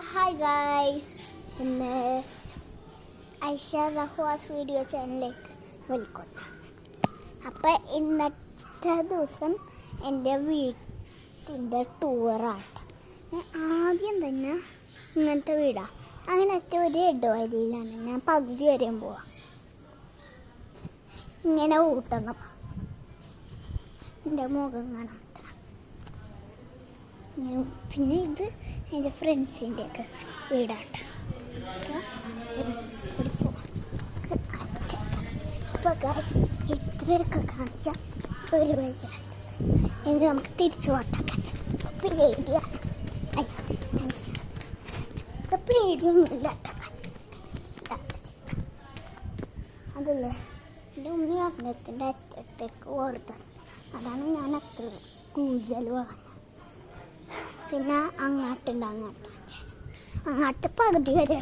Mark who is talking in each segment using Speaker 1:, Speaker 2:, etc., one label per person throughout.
Speaker 1: Hi guys, ഇന്ന് Aisha റഹ്വാസ് video ചാനലിലേക്ക് welcome. അപ്പം ഇന്നത്തെ ദിവസം എൻ്റെ വീട്ടിൻ്റെ ടൂറാണ്. ആദ്യം തന്നെ ഇങ്ങനത്തെ വീടാണ്. അങ്ങനത്തെ ഒരു ഇടവരിയിലാണ് ഞാൻ പകുതി വരെയും പോവാം. ഇങ്ങനെ ഊട്ടണം, എൻ്റെ മുഖം കാണാൻ. പിന്നെ ഇത് എൻ്റെ ഫ്രണ്ട്സിൻ്റെ ഒക്കെ വീടാണ്. അപ്പോൾ ഗായ്സ് ഇത്രയൊക്കെ കാണിച്ചാൽ ഒരു വഴിയാണ്. എങ്കിൽ നമുക്ക് തിരിച്ചു ഓട്ടാക്കാൻ പേടിയൊന്നുമില്ല. അതല്ലേ എൻ്റെ ഉമ്മ പറഞ്ഞത്തിൻ്റെ അച്ചത്തേക്ക് ഓർത്തത്. അതാണ് ഞാൻ അത്ര കൂടുതൽ വാങ്ങുന്നത്. പിന്നെ അങ്ങോട്ട് പകുതി വരെ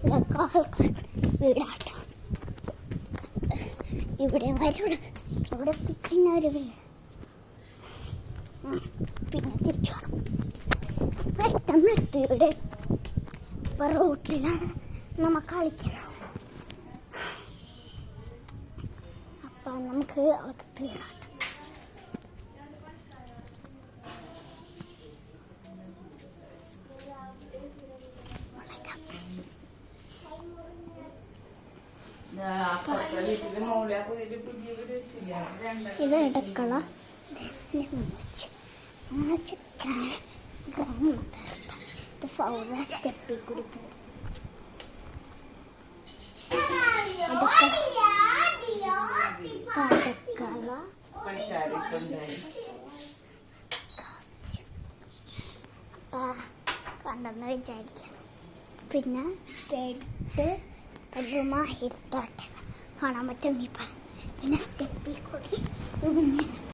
Speaker 1: ഇതൊക്കെ ആൾക്കാർ വീടാട്ടോ. ഇവിടെ വരും, ഇവിടെ എത്തിക്കഴിഞ്ഞ ഒരു വീട്. പിന്നെ തിരിച്ചു പെട്ടെന്ന് എത്തി. ഇവിടെ ഇപ്പൊ റോട്ടിലാണ് നമ്മൾ കളിക്കുന്നത്. അപ്പം നമുക്ക് അവർക്ക് തീരാം. ഇത് ഇടക്കള സ്റ്റെപ്പിൽ കൂടി പോകും. കണ്ടെന്ന് വിചാരിക്കണം. പിന്നെ ബെഡ് ഇരുത്താട്ടെ കാണാൻ പറ്റുമെങ്കിൽ. പിന്നെ സ്റ്റെപ്പിൽ കൂടി